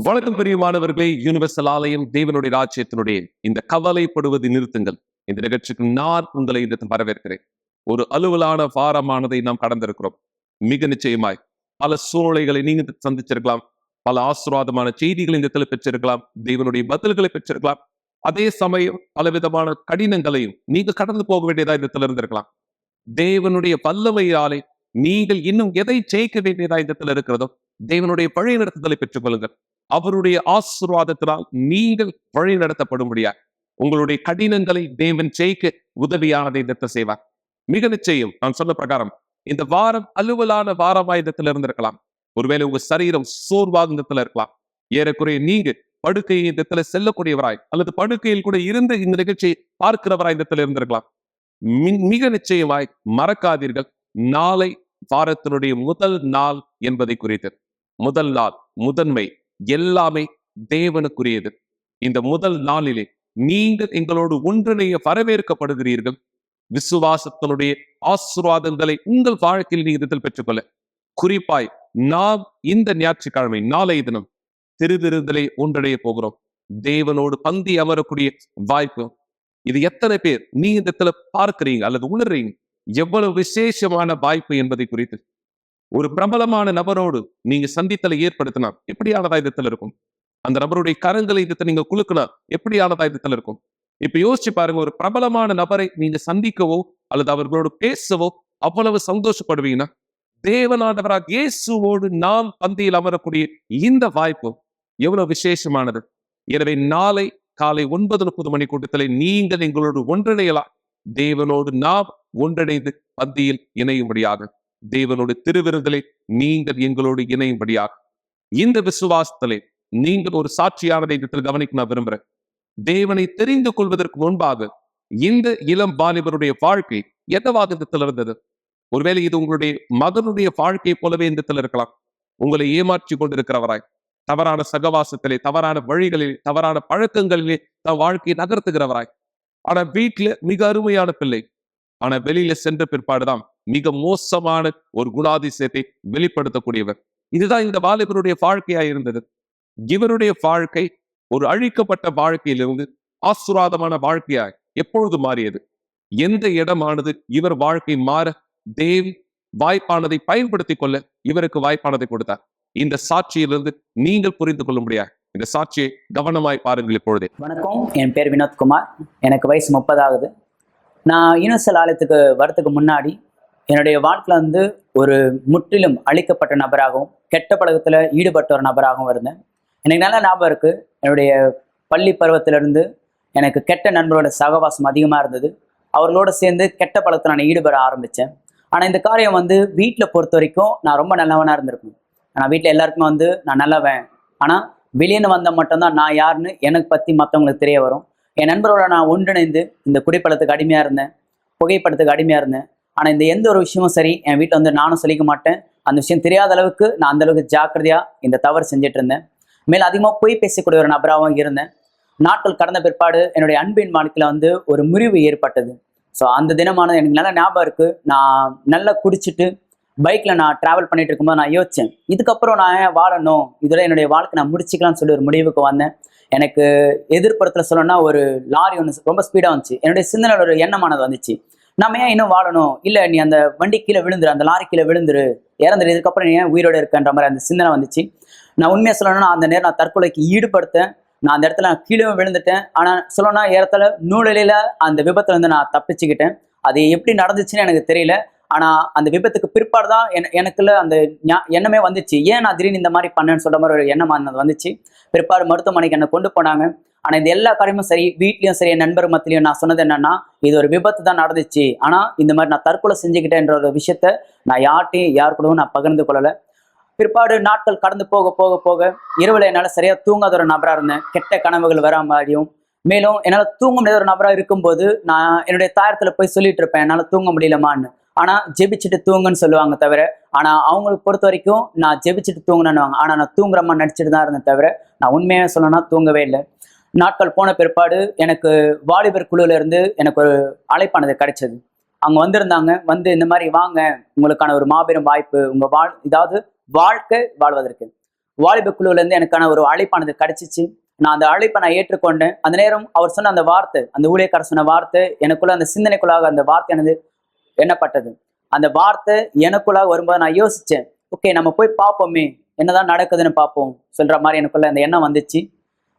வணக்கம் பிரியமானவர்களே. யூனிவர்சல் ஆலயம் தேவனுடைய ராஜ்யத்தினுடைய இந்த கவலைப்படுவதை நிறுத்துங்கள் இந்த நிகழ்ச்சிக்கு நான் உங்களை இந்த வரவேற்கிறேன். ஒரு அலுவலான வாரமானதை நாம் கடந்திருக்கிறோம். மிக நிச்சயமாய் பல சூழ்நிலைகளை நீங்க சந்திச்சிருக்கலாம், பல ஆசீர்வாதமான செய்திகளை இந்த இடத்துல பெற்றிருக்கலாம், தேவனுடைய பதில்களை பெற்றிருக்கலாம். அதே சமயம் பலவிதமான கடினங்களையும் நீங்க கடந்து போக வேண்டியதா இந்த இடத்துல இருந்திருக்கலாம். தேவனுடைய வல்லமையாலே நீங்கள் இன்னும் எதை ஜெயிக்க வேண்டியதா இந்த இடத்துல இருக்கிறதோ தேவனுடைய வழி நடத்துதலை பெற்றுக் கொள்ளுங்கள். அவருடைய ஆசீர்வாதத்தினால் நீங்கள் வழி நடத்தப்படும்படியா உங்களுடைய கடினங்களை தேவன் ஜெயிக்க உதவியானதை இந்த செய்வார். மிக நிச்சயம் நான் சொன்ன பிரகாரம் இந்த வாரம் அலுவலான வாரமாயுதத்தில் இருந்திருக்கலாம். ஒருவேளை உங்க சரீரம் சோர்வாகுந்தத்துல இருக்கலாம். ஏறக்குறைய நீங்க படுக்கையை இந்த இடத்துல செல்லக்கூடியவராய் அல்லது படுக்கையில் கூட இருந்து இந்த நிகழ்ச்சியை பார்க்கிறவராய் இந்த இடத்துல இருந்திருக்கலாம். மிக நிச்சயமாய் மறக்காதீர்கள், நாளை வாரத்தினுடைய முதல் நாள் என்பதை குறித்து. முதல் நாள், முதன்மை, எல்லாமே தேவனுக்குரியது. இந்த முதல் நாளிலே நீங்கள் எங்களோடு ஒன்றிணைய வரவேற்கப்படுகிறீர்கள். விசுவாசத்தினுடைய ஆசீர்வாதங்களை உங்கள் வாழ்க்கையில் நீங்க பெற்றுக்கொள்ள குறிப்பாய் நாம் இந்த ஞாயிற்றுக்கிழமை நாளை தினம் திருவிருந்தலை ஒன்றிணைய போகிறோம். தேவனோடு பந்தி அமரக்கூடிய வாய்ப்பு இது எத்தனை பேர் நீ இந்த இடத்துல பார்க்கிறீங்க அல்லது உணர்றீங்க? எவ்வளவு விசேஷமான வாய்ப்பு என்பதை குறித்து ஒரு பிரபலமான நபரோடு நீங்க சந்தித்தலை ஏற்படுத்தினா எப்படியானதா இடத்துல இருக்கும்? அந்த நபருடைய கரங்களை இடத்தை நீங்க குலுக்கினா எப்படியானதா இடத்துல இருக்கும்? இப்ப யோசிச்சு பாருங்க, ஒரு பிரபலமான நபரை நீங்க சந்திக்கவோ அல்லது அவர்களோடு பேசவோ அவ்வளவு சந்தோஷப்படுவீங்கன்னா, தேவனானவராக இயேசுவோடு நாம் பந்தியில் அமரக்கூடிய இந்த வாய்ப்பு எவ்வளவு விசேஷமானது. எனவே நாளை காலை 9:30 மணி கூட்டத்தில் நீங்கள் எங்களோடு ஒன்றிணையலாம். தேவனோடு நாம் ஒன்றிணைந்து பந்தியில் இணையும்படியாக, தேவனோடு திருவிருந்தலை நீங்கள் எங்களோடு இணையும்படியாக, இந்த விசுவாசத்திலே நீங்கள் ஒரு சாட்சியானதை கவனிக்க நான் விரும்புகிறேன். தேவனை தெரிந்து கொள்வதற்கு முன்பாக இந்த இளம் வாலிபருடைய வாழ்க்கை என்னவாக இருந்தது? ஒருவேளை இது உங்களுடைய மகனுடைய வாழ்க்கை போலவே இந்த இருக்கலாம். உங்களை ஏமாற்றி கொண்டிருக்கிறவராய் தவறான சகவாசத்திலே, தவறான வழிகளிலே, தவறான பழக்கங்களிலே தன் வாழ்க்கையை நகர்த்துகிறவராய், ஆனா வீட்டுல மிக அருமையான பிள்ளை, ஆனா வெளியில சென்ற பிற்பாடுதான் மிக மோசமான ஒரு குணாதிசயத்தை வெளிப்படுத்தக்கூடியவர். இதுதான் இந்த வாலிபருடைய வாழ்க்கையா இருந்தது. இவருடைய வாழ்க்கை ஒரு அழிக்கப்பட்ட வாழ்க்கையிலிருந்து ஆசீர்வாதமான வாழ்க்கையாய் எப்பொழுது மாறியது? எந்த இடமானது இவர் வாழ்க்கை மாற தேவ் வாய்ப்பானதை பயன்படுத்திக் கொள்ள இவருக்கு வாய்ப்பானதை கொடுத்தார். இந்த சாட்சியிலிருந்து நீங்கள் புரிந்து கொள்ள முடியாது. இந்த சாட்சியை கவனமாய் பாருங்கள் இப்பொழுதே. வணக்கம், என் பேர் வினோத்குமார். எனக்கு வயசு 30 ஆகுது. நான் யூனிவர்சல் ஆலயத்துக்கு வரத்துக்கு முன்னாடி என்னுடைய வாழ்க்கையில் ஒரு முற்றிலும் அழிக்கப்பட்ட நபராகவும் கெட்ட பழக்கத்தில் ஈடுபட்ட ஒரு நபராகவும் இருந்தேன். எனக்கு நல்ல ஞாபகம் இருக்குது, என்னுடைய பள்ளி பருவத்திலிருந்து எனக்கு கெட்ட நண்பரோட சகவாசம் அதிகமாக இருந்தது. அவர்களோடு சேர்ந்து கெட்ட பழக்கத்தில் நான் ஈடுபட ஆரம்பித்தேன். ஆனால் இந்த காரியம் வீட்டில் பொறுத்த வரைக்கும் நான் ரொம்ப நல்லவனாக இருந்திருக்கேன். ஆனால் வீட்டில் எல்லாருக்குமே நான் நல்லவன், ஆனால் வெளியேன்னு வந்தால் மட்டும்தான் நான் யாருன்னு எனக்கு பற்றி மற்றவங்களுக்கு தெரிய வரும். என் நண்பரோட நான் ஒன்றிணைந்து இந்த குடிப்பழத்துக்கு அடிமையாக இருந்தேன், புகைப்படத்துக்கு அடிமையாக இருந்தேன். ஆனால் இந்த எந்த ஒரு விஷயமும் சரி என் வீட்டில் நானும் சொல்லிக்க மாட்டேன். அந்த விஷயம் தெரியாத அளவுக்கு நான் அந்தளவுக்கு ஜாக்கிரதையாக இந்த தவறு செஞ்சுட்டு இருந்தேன். மேலும் அதிகமாக போய் பேசக்கூடிய ஒரு நபராகவும் இருந்தேன். நாட்கள் கடந்த பிற்பாடு என்னுடைய அன்பின் வாழ்க்கையில் ஒரு முறிவு ஏற்பட்டது. ஸோ அந்த தினமானது எனக்கு நல்ல ஞாபகம் இருக்குது. நான் நல்லா குடிச்சிட்டு பைக்கில் நான் ட்ராவல் பண்ணிட்டு இருக்கும்போது நான் யோசித்தேன், இதுக்கப்புறம் நான் ஏன் வாழணும், இதோட என்னுடைய வாழ்க்கை நான் முடிச்சிக்கலாம்னு சொல்லி ஒரு முடிவுக்கு வந்தேன். எனக்கு எதிர்ப்புறத்தில் சொல்லணும்னா ஒரு லாரி ஒன்று ரொம்ப ஸ்பீடாக வந்துச்சு. என்னுடைய சிந்தனையில் ஒரு எண்ணமானது வந்துச்சு, நம்ம ஏன் இன்னும் வாழணும், இல்லை நீ அந்த வண்டி கீழே விழுந்துரு, அந்த லாரி கீழே விழுந்துரு, இறந்துரு, இதுக்கப்புறம் நீ ஏன் உயிரோடு இருக்கன்ற மாதிரி அந்த சிந்தனை வந்துச்சு. நான் உண்மையாக சொல்லணும்னா அந்த நேரம் நான் தற்கொலைக்கு ஈடுபடுத்தேன். நான் அந்த இடத்துல கீழே விழுந்துட்டேன். ஆனால் சொல்லணும்னா ஏறத்தாழ நூலிலையில் அந்த விபத்துல நான் தப்பிச்சுக்கிட்டேன். அது எப்படி நடந்துச்சுன்னு எனக்கு தெரியல. ஆனால் அந்த விபத்துக்கு பிற்பாடு தான் எனக்குள்ள அந்த எண்ணமே வந்துச்சு, ஏன் நான் திடீர்னு இந்த மாதிரி பண்ணேன்னு சொல்கிற மாதிரி ஒரு எண்ணம் வந்துச்சு. பிற்பாடு மருத்துவமனைக்கு என்னை கொண்டு போனாங்க. ஆனால் இந்த எல்லா காரியமும் சரி, வீட்லேயும் சரி, என் நண்பர் மத்தியிலையும் நான் சொன்னது என்னன்னா, இது ஒரு விபத்து தான் நடந்துச்சு, ஆனால் இந்த மாதிரி நான் தற்கொலை செஞ்சுக்கிட்டேன்ற ஒரு விஷயத்த நான் யார் கூடவும் நான் பகிர்ந்து கொள்ளலை. பிற்பாடு நாட்கள் கடந்து போக போக போக இரவில் என்னால் சரியாக தூங்காத ஒரு நபராக இருந்தேன். கெட்ட கனவுகள் வரா மாதிரியும், மேலும் என்னால் தூங்க முடியாத ஒரு நபராக இருக்கும்போது நான் என்னுடைய தாயத்தில் போய் சொல்லிட்டு இருப்பேன், என்னால் தூங்க முடியலமான்னு. ஆனால் ஜெபிச்சுட்டு தூங்குன்னு சொல்லுவாங்க தவிர, ஆனால் அவங்களுக்கு பொறுத்த வரைக்கும் நான் ஜெபிச்சுட்டு தூங்கினேன்னுவாங்க. ஆனால் நான் தூங்குறமா நடிச்சுட்டு தான் இருந்தேன் தவிர, நான் உண்மையாக சொல்லணும்னா தூங்கவே இல்லை. நாட்கள் போன பிற்பாடு எனக்கு வாலிபர் குழுவிலேருந்து எனக்கு ஒரு அழைப்பானது கிடைச்சது. அவங்க வந்திருந்தாங்க. இந்த மாதிரி வாங்க, உங்களுக்கான ஒரு மாபெரும் வாய்ப்பு, உங்கள் இதாவது வாழ்க்கை வாழ்வதற்கு. வாலிப குழுவுல இருந்து எனக்கான ஒரு அழைப்பானது கிடைச்சிச்சு. நான் அந்த அழைப்பை நான் ஏற்றுக்கொண்டேன். அந்த நேரம் அவர் சொன்ன அந்த வார்த்தை, அந்த ஊழியக்காரர் சொன்ன வார்த்தை எனக்குள்ள அந்த சிந்தனைக்குள்ளாக அந்த வார்த்தையானது எண்ணப்பட்டது. அந்த வார்த்தை எனக்குள்ளாக வரும்போது நான் யோசிச்சேன், ஓகே நம்ம போய் பார்ப்போமே, என்னதான் நடக்குதுன்னு பார்ப்போம் சொல்ற மாதிரி எனக்குள்ள அந்த எண்ணம் வந்துச்சு.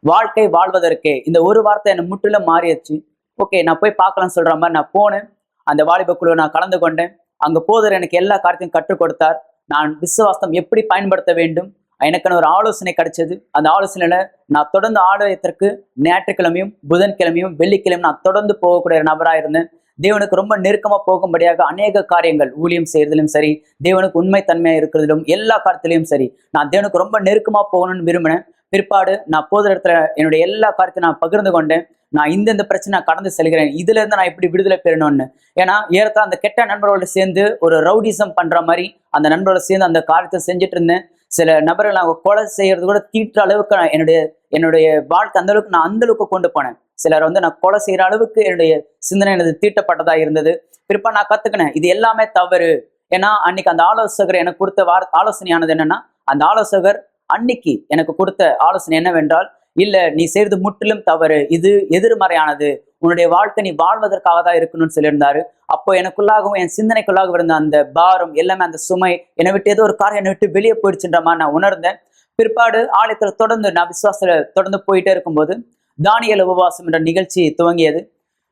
வாழ்க்கை வாழ்வதற்கே இந்த ஒரு வார்த்தை என்னை முற்றிலும் மாறிடுச்சு. ஓகே நான் போய் பார்க்கலாம்னு சொல்ற மாதிரி நான் போனேன். அந்த வாலிப குழுவை நான் கலந்து கொண்டேன். அங்க போதர் எனக்கு எல்லா காரியத்தையும் கற்றுக் கொடுத்தார். நான் விசுவாசம் எப்படி பயன்படுத்த வேண்டும், எனக்கான ஒரு ஆலோசனை கிடைச்சது. அந்த ஆலோசனையில நான் தொடர்ந்து ஆலயத்திற்கு ஞாயிற்றுக்கிழமையும் புதன்கிழமையும் வெள்ளிக்கிழமையும் நான் தொடர்ந்து போகக்கூடிய ஒரு நபராக இருந்தேன். தேவனுக்கு ரொம்ப நெருக்கமா போகும்படியாக அநேக காரியங்கள் ஊழியம் செய்யறதிலும் சரி, தேவனுக்கு உண்மை தன்மையா இருக்கிறதிலும் எல்லா காரியத்திலையும் சரி, நான் தேவனுக்கு ரொம்ப நெருக்கமா போகணும்னு விரும்பினேன். பிற்பாடு நான் போகிற இடத்துல என்னுடைய எல்லா காரியத்தையும் நான் பகிர்ந்து கொண்டேன். நான் இந்த பிரச்சனை நான் கடந்து செல்கிறேன், இதுல இருந்து நான் எப்படி விடுதலை பெறணும்னு. ஏன்னா ஏறத்தாழ அந்த கெட்ட நண்பர்களோட சேர்ந்து ஒரு ரவுடிசம் பண்ற மாதிரி அந்த நண்பரோட சேர்ந்து அந்த காரியத்தை செஞ்சுட்டு இருந்தேன். சில நபர்கள் நான் கொலை செய்யறது கூட தீட்டுற அளவுக்கு என்னுடைய வாழ்க்கை அந்த அளவுக்கு நான் அந்த அளவுக்கு கொண்டு போனேன். சிலர் நான் கொலை செய்யற அளவுக்கு என்னுடைய சிந்தனை எனது தீட்டப்பட்டதா இருந்தது. பிற்பாடு நான் கத்துக்கினேன் இது எல்லாமே தவறு. ஏன்னா அன்னைக்கு அந்த ஆலோசகர் எனக்கு கொடுத்த ஆலோசனையானது என்னன்னா, அந்த ஆலோசகர் அன்னைக்கு எனக்கு கொடுத்த ஆலோசனை என்னவென்றால், இல்ல நீ செய்யறது முற்றிலும் தவறு, இது எதிர்மறையானது, உன்னுடைய வாழ்க்கை நீ வாழ்வதற்காக தான் இருக்கணும்னு சொல்லியிருந்தாரு. அப்போ எனக்குள்ளாகவும் என் சிந்தனைக்குள்ளாக இருந்த அந்த பாரம் எல்லாமே, அந்த சுமை என்னை விட்டு ஏதோ ஒரு காரியம் என்னை விட்டு வெளியே போயிடுச்சுன்ற மாதிரி நான் உணர்ந்தேன். பிற்பாடு ஆலயத்துல தொடர்ந்து நான் விசுவாசத்துல தொடர்ந்து போயிட்டே இருக்கும்போது தானியேல் உபவாசம் என்ற நிகழ்ச்சி துவங்கியது.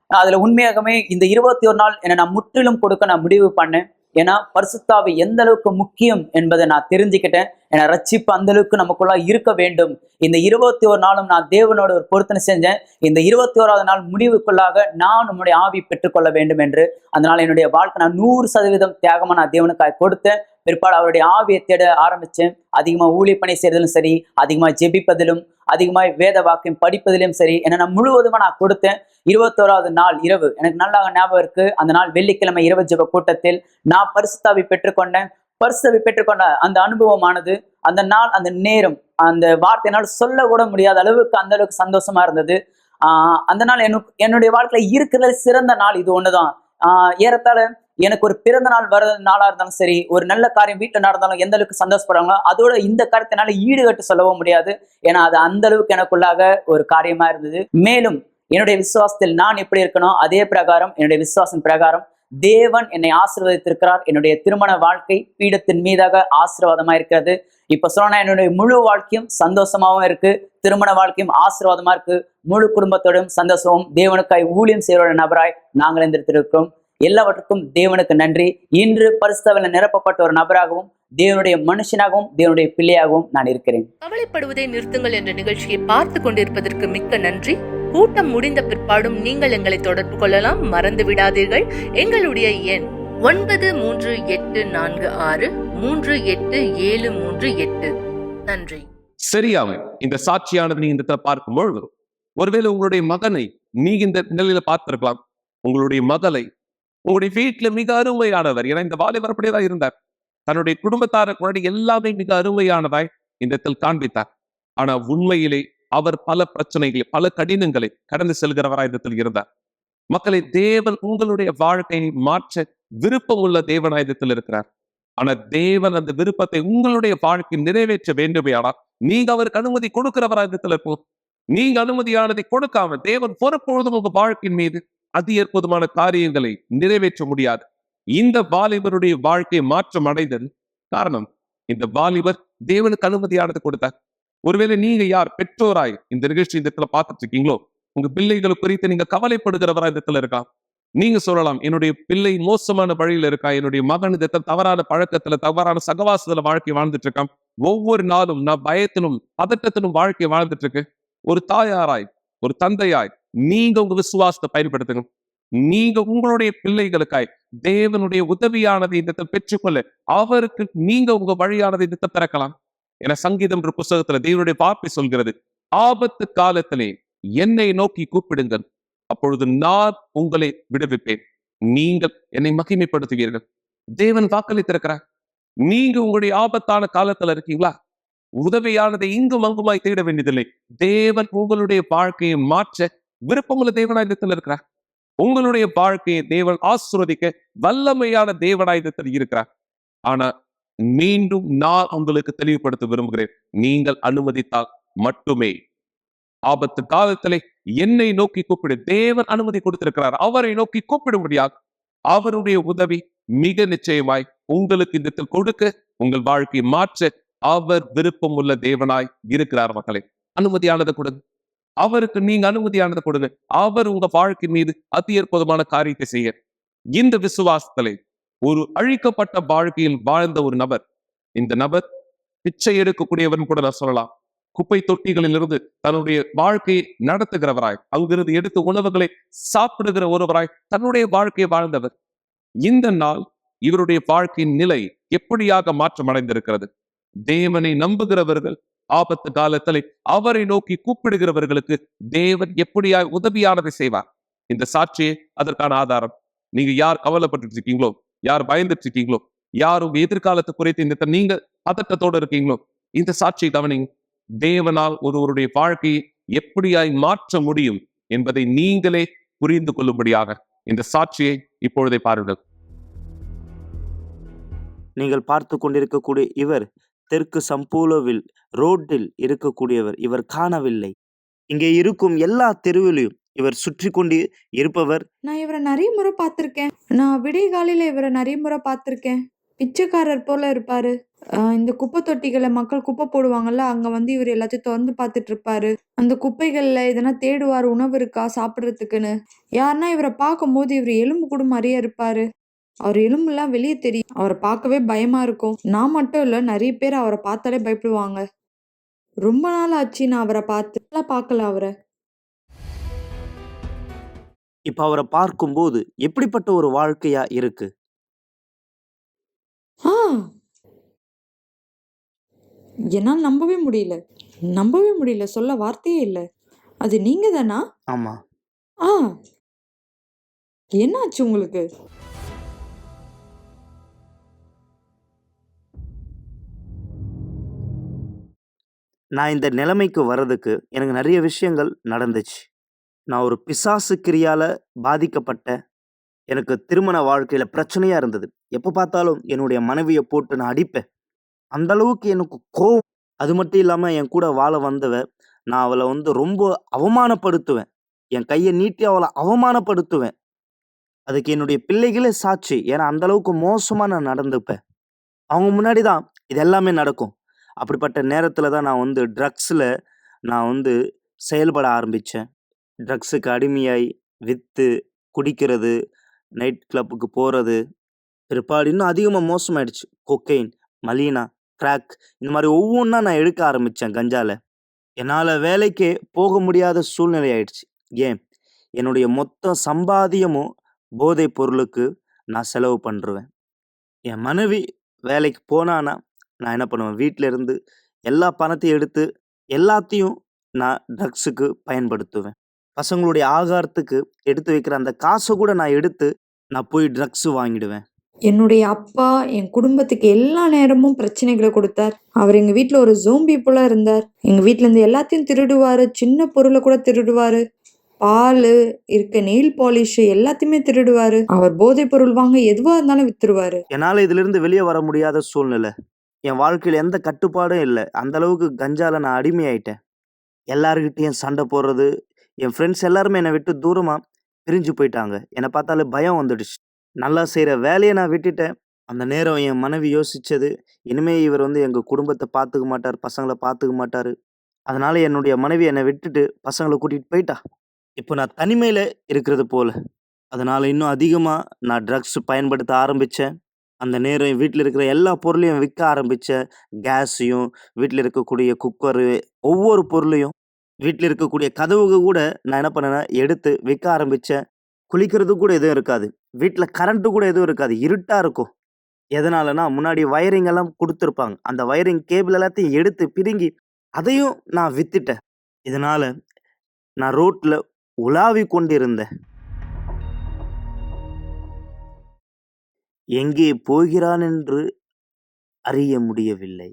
அதுல உண்மையாகவே இந்த 21 நாள் என்னை நான் முற்றிலும் கொடுக்க நான் முடிவு பண்ணேன். ஏன்னா பரிசுத்தாவி எந்த அளவுக்கு முக்கியம் என்பதை நான் தெரிஞ்சுக்கிட்டேன். என்னை ரட்சிப்பு அந்த அளவுக்கு நமக்குள்ள இருக்க வேண்டும். இந்த 21 நாளும் நான் தேவனோட ஒரு பொருத்தனை செஞ்சேன். இந்த 21வது நாள் முடிவுக்குள்ளாக நான் உன்னுடைய ஆவி பெற்றுக்கொள்ள வேண்டும் என்று. அதனால என்னுடைய வாழ்க்கை நான் 100% தியாகமா நான் தேவனுக்காக கொடுத்தேன். பிற்பாடு அவருடைய ஆவியை தேட ஆரம்பிச்சேன். அதிகமா ஊழிய பணி செய்யறதிலும் சரி, அதிகமா ஜெபிப்பதிலும், அதிகமா வேத வாக்கியம் படிப்பதிலும் சரி, என்ன நான் முழுவதுமா நான் கொடுத்தேன். 21வது நாள் இரவு எனக்கு நல்லா ஞாபகம் இருக்கு. அந்த நாள் வெள்ளிக்கிழமை இரவு ஜெப கூட்டத்தில் நான் பரிசுத்தாவி பெற்றுக்கொண்டேன். பரிசுத்தாவி பெற்றுக்கொண்ட அந்த அனுபவமானது, அந்த நாள், அந்த நேரம், அந்த வார்த்தையினால் சொல்ல கூட முடியாத அளவுக்கு அந்த அளவுக்கு சந்தோஷமா இருந்தது. அந்த நாள் என்னுடைய வாழ்க்கையில இருக்கிற சிறந்த நாள் இது ஒண்ணுதான். ஏறத்தாழ எனக்கு ஒரு பிறந்த நாள் வர நாளா இருந்தாலும் சரி, ஒரு நல்ல காரியம் வீட்டுல நடந்தாலும் எந்த அளவுக்கு சந்தோஷப்படுறாங்களோ அதோட இந்த காரியத்தினால ஈடுகட்டு சொல்லவும் முடியாது. ஏன்னா அது அந்த அளவுக்கு எனக்குள்ளாக ஒரு காரியமா இருந்தது. மேலும் என்னுடைய விசுவாசத்தில் நான் எப்படி இருக்கணும், அதே பிரகாரம் என்னுடைய விசுவாசம் பிரகாரம் தேவன் என்னை ஆசீர்வதித்திருக்கிறார். என்னுடைய திருமண வாழ்க்கை பீடத்தின் மீதாக ஆசீர்வாதமா இருக்கிறது. இப்ப சொன்னா என்னுடைய முழு வாழ்க்கையும் சந்தோஷமாவும் இருக்கு, திருமண வாழ்க்கையும் ஆசீர்வாதமா இருக்கு. முழு குடும்பத்தோடும் சந்தோஷமும் தேவனுக்காய் ஊழியம் செய்கிற நபராய் நாங்கள் இருந்திருக்கிறோம். எல்லாவற்றுக்கும் தேவனுக்கு நன்றி. இன்று பரிசுத்தாவில நிரப்பப்பட்ட ஒரு நபராகவும் தேவனுடைய மனுஷனாகவும் தேவனுடைய பிள்ளையாகவும் நான் இருக்கிறேன். கவலைப்படுவதை நிறுத்துங்கள் என்ற நிகழ்ச்சியை பார்த்து கொண்டிருப்பதற்கு மிக்க நன்றி. கூட்டம் முடிந்த பிற்பாடும் நீங்கள் எங்களை தொடர்பு கொள்ளலாம். மறந்து விடாதீர்கள். எங்களுடைய எண் 9386387738. நன்றி. சரியாவே இந்த சாட்சியானது நீ இந்த பார்க்கும் பொழுது, ஒருவேளை உங்களுடைய மகனை நீ இந்த நிலையில பார்த்திருக்கலாம். உங்களுடைய மகளை உங்களுடைய வீட்டுல மிக அருமையானவர். ஏன்னா இந்த வாலிபர் அப்படியேதான் இருந்தார். தன்னுடைய குடும்பத்தாருக்கு முன்னாடி எல்லாமே மிக அருமையானதாய் இந்த இடத்தில் காண்பித்தார். ஆனா உண்மையிலே அவர் பல பிரச்சனைகளை, பல கடினங்களை கடந்து செல்கிறவராய் இடத்தில் இருந்தார். மக்களை, தேவன் உங்களுடைய வாழ்க்கையை மாற்ற விருப்பம் உள்ள தேவனாயுதத்தில் இருக்கிறார். ஆனா தேவன் அந்த விருப்பத்தை உங்களுடைய வாழ்க்கை நிறைவேற்ற வேண்டுமையானால் நீங்க அவருக்கு அனுமதி கொடுக்கிறவராயுதத்தில் இருக்கும். நீங்க அனுமதியானதை கொடுக்காம தேவன் பொறுப்பொழுதும் உங்க வாழ்க்கையின் மீது அற்புதமான காரியங்களை நிறைவேற்ற முடியாது. இந்த வாலிபருடைய வாழ்க்கை மாற்றம் அடைந்தது காரணம், இந்த வாலிபர் தேவனுக்கு அனுமதியானது கொடுத்தார். ஒருவேளை நீங்க யார் பெற்றோராய் இந்த நிகழ்ச்சி இந்த இடத்துல பார்த்துட்டு இருக்கீங்களோ, உங்க பிள்ளைகளை குறித்து நீங்க கவலைப்படுகிறவரா இந்த இடத்துல இருக்கா, நீங்க சொல்லலாம், என்னுடைய பிள்ளை மோசமான வழியில இருக்கா, என்னுடைய மகன் இந்த தவறான பழக்கத்துல, தவறான சகவாசத்துல வாழ்க்கை வாழ்ந்துட்டு இருக்கான், ஒவ்வொரு நாளும் நான் பயத்திலும் பதட்டத்திலும் வாழ்க்கை வாழ்ந்துட்டு இருக்கு. ஒரு தாயாராய், ஒரு தந்தையாய் நீங்க உங்க விசுவாசத்தை பயன்படுத்துங்க. நீங்க உங்களுடைய பிள்ளைகளுக்காய் தேவனுடைய உதவியானதை இந்த பெற்றுக்கொள்ள அவருக்கு நீங்க உங்க வழியானதை இந்த திறக்கலாம். என சங்கீதம் என்ற புஸ்தகத்துல தேவனுடைய வார்த்தை சொல்கிறது, ஆபத்து காலத்திலே என்னை நோக்கி கூப்பிடுங்கள், அப்பொழுது நான் உங்களை விடுவிப்பேன், நீங்கள் என்னை மகிமைப்படுத்துவீர்கள். தேவன் வாக்களித்திருக்கிறார். நீங்க உங்களுடைய ஆபத்தான காலத்துல இருக்கீங்களா, உதவியானதை இங்கும் அங்குமாய் தேட வேண்டியதில்லை. தேவன் உங்களுடைய வாழ்க்கையை மாற்ற விருப்பமுள்ள தேவனாயுதத்தில் இருக்கிறார். உங்களுடைய வாழ்க்கையை தேவன் ஆசீர்வதிக்க வல்லமையான தேவனாயுதத்தில் இருக்கிறார். ஆனா மீண்டும் நான் உங்களுக்கு தெளிவுபடுத்த விரும்புகிறேன். நீங்கள் அனுமதித்தால் மட்டுமே. ஆபத்து காலத்திலே என்னை நோக்கி கூப்பிடு. தேவன் அனுமதி கொடுத்திருக்கிறார். அவரை நோக்கி கூப்பிடும்படியாக அவருடைய உதவி மிக நிச்சயமாய் உங்களுக்கு இந்த இடத்தில் கொடுக்க, உங்கள் வாழ்க்கையை மாற்ற அவர் விருப்பம் உள்ள தேவனாய் இருக்கிறார். மக்களை, அனுமதியானதை கொடுங்க. அவருக்கு நீங்க அனுமதியானதை கொடுங்க. அவர் உங்க வாழ்க்கை மீது அதி அற்புதமான காரியத்தை செய்ய. இந்த விசுவாசத்திலே ஒரு அழிக்கப்பட்ட வாழ்க்கையில் வாழ்ந்த ஒரு நபர், இந்த நபர் பிச்சை எடுக்கக்கூடியவன் கூட நான் சொல்லலாம். குப்பை தொட்டிகளிலிருந்து தன்னுடைய வாழ்க்கையை நடத்துகிறவராய், அங்கிருந்து எடுத்து உணவுகளை சாப்பிடுகிற ஒருவராய் தன்னுடைய வாழ்க்கையை வாழ்ந்தவர். இந்த நாள் இவருடைய வாழ்க்கையின் நிலை எப்படியாக மாற்றம் அடைந்திருக்கிறது. தேவனை நம்புகிறவர்கள் ஆபத்து காலத்தில் அவரை நோக்கி கூப்பிடுகிறவர்களுக்கு தேவன் எப்படியாக உதவியானதை செய்வார். இந்த சாட்சியே அதற்கான ஆதாரம். நீங்க யார் கவலைப்பட்டு இருக்கீங்களோ, யார் பயந்துட்டு இருக்கீங்களோ, யார் உங்க எதிர்காலத்தை குறித்து இந்த நீங்க பதட்டத்தோடு இருக்கீங்களோ, இந்த சாட்சியை கவனிங்க. தேவனால் ஒருவருடைய வாழ்க்கையை எப்படியாய் மாற்ற முடியும் என்பதை நீங்களே புரிந்து கொள்ளும்படியாக இந்த சாட்சியை இப்பொழுதே பாருங்கள். நீங்கள் பார்த்து கொண்டிருக்கக்கூடிய இவர் தெற்கு சம்பூலவில் ரோட்டில் இருக்கக்கூடியவர். இவர் காணவில்லை. இங்கே இருக்கும் எல்லா தெருவிலையும் இவர் சுற்றி கொண்டு இருப்பவர். நான் இவரை நிறைய முறை பார்த்துருக்கேன். நான் விடிய காலையில இவரை நிறைய முறை பார்த்துருக்கேன். பிச்சைக்காரர் போல இருப்பாரு. இந்த குப்பை தொட்டிகளை மக்கள் குப்பை போடுவாங்கல்ல, அங்க வந்து இவர் எல்லாத்தையும் திறந்து பார்த்துட்டு இருப்பாரு. அந்த குப்பைகள்ல எதனா தேடுவார், உணவு இருக்கா சாப்பிட்றதுக்குன்னு. யாருன்னா இவரை பார்க்கும்போது இவர் எலும்பு கூட மாதிரியே இருப்பாரு. அவர் எலும்புலாம் வெளியே தெரியும். அவரை பார்க்கவே பயமா இருக்கும். நான் மட்டும் இல்ல, நிறைய பேர் அவரை பார்த்தாலே பயப்படுவாங்க. ரொம்ப நாள் ஆச்சு நான் அவரை பார்க்கல அவரை. இப்ப அவரை பார்க்கும்போது எப்படிப்பட்ட ஒரு வாழ்க்கையா இருக்கு? ஆ என்னால் நம்பவே முடியல. சொல்ல வார்த்தையே இல்ல. அது நீங்க தானா? ஆமா. ஆ என்னாச்சு உங்களுக்கு? நான் இந்த நிலைமைக்கு வர்றதுக்கு எனக்கு நிறைய விஷயங்கள் நடந்துச்சு. நான் ஒரு பிசாசு கிரியால பாதிக்கப்பட்ட, எனக்கு திருமண வாழ்க்கையில பிரச்சனையா இருந்தது. எப்ப பார்த்தாலும் என்னுடைய மனைவியை போட்டு நான் அடிப்பேன். அந்த அளவுக்கு எனக்கு கோவம். அது மட்டும் இல்லாம என் கூட வாழ வந்தவ, நான் அவளை வந்து ரொம்ப அவமானப்படுத்துவேன். என் கையை நீட்டி அவளை அவமானப்படுத்துவேன். அதுக்கு என்னுடைய பிள்ளைகளே சாட்சி. ஏன்னா அந்த அளவுக்கு மோசமா நான் நடந்துப்பேன். அவங்க முன்னாடி தான் இது எல்லாமே நடக்கும். அப்படிப்பட்ட நேரத்துல தான் நான் வந்து ட்ரக்ஸில் நான் வந்து செயல்பட ஆரம்பித்தேன். ட்ரக்ஸுக்கு அடிமையாய் விற்று குடிக்கிறது, நைட் கிளப்புக்கு போகிறது, பிற்பாடு இன்னும் அதிகமாக மோசமாயிடுச்சு. கொக்கைன், மலீனா, கிராக், இந்த மாதிரி ஒவ்வொன்றா நான் எடுக்க ஆரம்பித்தேன். கஞ்சால என்னால் வேலைக்கே போக முடியாத சூழ்நிலை ஆயிடுச்சு. ஏன், என்னுடைய மொத்த சம்பாத்தியமும் போதைப் பொருளுக்கு நான் செலவு பண்ணுருவேன். என் மனைவி வேலைக்கு போனான்னா நான் என்ன பண்ணுவேன், வீட்டில் இருந்து எல்லா பணத்தையும் எடுத்து எல்லாத்தையும் நான் ட்ரக்ஸுக்கு பயன்படுத்துவேன். பசங்களுடைய ஆகாரத்துக்கு எடுத்து வைக்கிற அந்த காசை கூட நான் எடுத்து நான் போய் ட்ரக்ஸு வாங்கிடுவேன். என்னுடைய அப்பா என் குடும்பத்துக்கு எல்லா நேரமும் பிரச்சனைகளை கொடுத்தார். அவர் எங்க வீட்டுல ஒரு ஜோம்பி போல இருந்தார். எங்க வீட்டுல இருந்து எல்லாத்தையும் திருடுவாரு. சின்ன பொருளை கூட திருடுவாரு. பால் இருக்க, நெயில் பாலிஷ் எல்லாத்தையுமே திருடுவாரு. அவர் போதைப் பொருள் வாங்க எதுவா இருந்தாலும் வித்துருவாரு. என்னால் இதிலிருந்து வெளியே வர முடியாத சூழ்நிலை. என் வாழ்க்கையில் எந்த கட்டுப்பாடும் இல்லை. அந்த அளவுக்கு கஞ்சால நான் அடிமையாயிட்டேன். எல்லாருக்கிட்டையும் சண்டை போடுறது. என் ஃப்ரெண்ட்ஸ் எல்லாருமே என்னை விட்டு தூரமாக பிரிஞ்சு போயிட்டாங்க. என்னை பார்த்தாலே பயம் வந்துடுச்சு. நல்லா செய்கிற வேலையை நான் விட்டுட்டேன். அந்த நேரம் என் மனைவி யோசித்தது, இனிமேல் இவர் வந்து எங்கள் குடும்பத்தை பார்த்துக்க மாட்டார், பசங்களை பார்த்துக்க மாட்டார். அதனால் என்னுடைய மனைவி என்னை விட்டுட்டு பசங்களை கூட்டிகிட்டு போயிட்டா. இப்போ நான் தனிமையில் இருக்கிறது போல். அதனால் இன்னும் அதிகமாக நான் ட்ரக்ஸ் பயன்படுத்த ஆரம்பித்தேன். அந்த நேரம் என் வீட்டில் இருக்கிற எல்லா பொருளையும் விற்க ஆரம்பித்தேன். கேஸையும், வீட்டில் இருக்கக்கூடிய குக்கரு, ஒவ்வொரு பொருளையும், வீட்டில் இருக்கக்கூடிய கதவுக்கு கூட நான் என்ன பண்ணேன்னா எடுத்து விற்க ஆரம்பித்தேன். குளிக்கிறது கூட எதுவும் இருக்காது. வீட்டில் கரண்ட்டு கூட எதுவும் இருக்காது. இருட்டாக இருக்கும். எதனாலனா, முன்னாடி வயரிங் எல்லாம் கொடுத்துருப்பாங்க. அந்த வயரிங் கேபிள் எல்லாத்தையும் எடுத்து பிடுங்கி அதையும் நான் வித்துட்டேன். இதனால் நான் ரோட்டில் உலாவி கொண்டிருந்தேன். எங்கே போகிறான் என்று அறிய முடியவில்லை.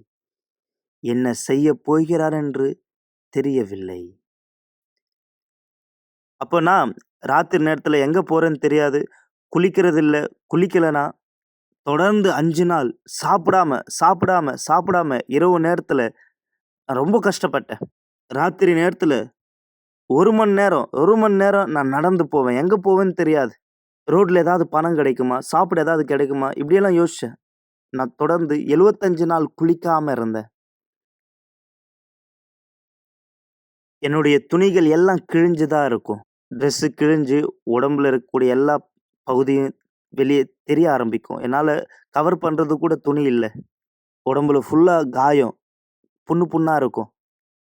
என்ன செய்ய போகிறான் என்று தெரியவில்லை. அப்போ நான் ராத்திரி நேரத்தில் எங்கே போகிறேன்னு தெரியாது. குளிக்கிறது இல்லை. குளிக்கலைனா தொடர்ந்து 5 நாள் சாப்பிடாம இரவு நேரத்துல நான் ரொம்ப கஷ்டப்பட்டேன். ராத்திரி நேரத்துல 1 மணி நேரம் நான் நடந்து போவேன். எங்க போவேன்னு தெரியாது. ரோட்ல ஏதாவது பணம் கிடைக்குமா? சாப்பிட ஏதாவது கிடைக்குமா? இப்படியெல்லாம் யோசிச்சேன். நான் தொடர்ந்து 75 நாள் குளிக்காம இருந்தேன். என்னுடைய துணிகள் எல்லாம் கிழிஞ்சு தான் இருக்கும். ட்ரெஸ்ஸு கிழிஞ்சு உடம்புல இருக்கக்கூடிய எல்லா பகுதியும் வெளிய தெரிய ஆரம்பிக்கும். என்னால கவர் பண்றது கூட துணி இல்ல. உடம்புல ஃபுல்லா காயம். புண்ணா இருக்கும்.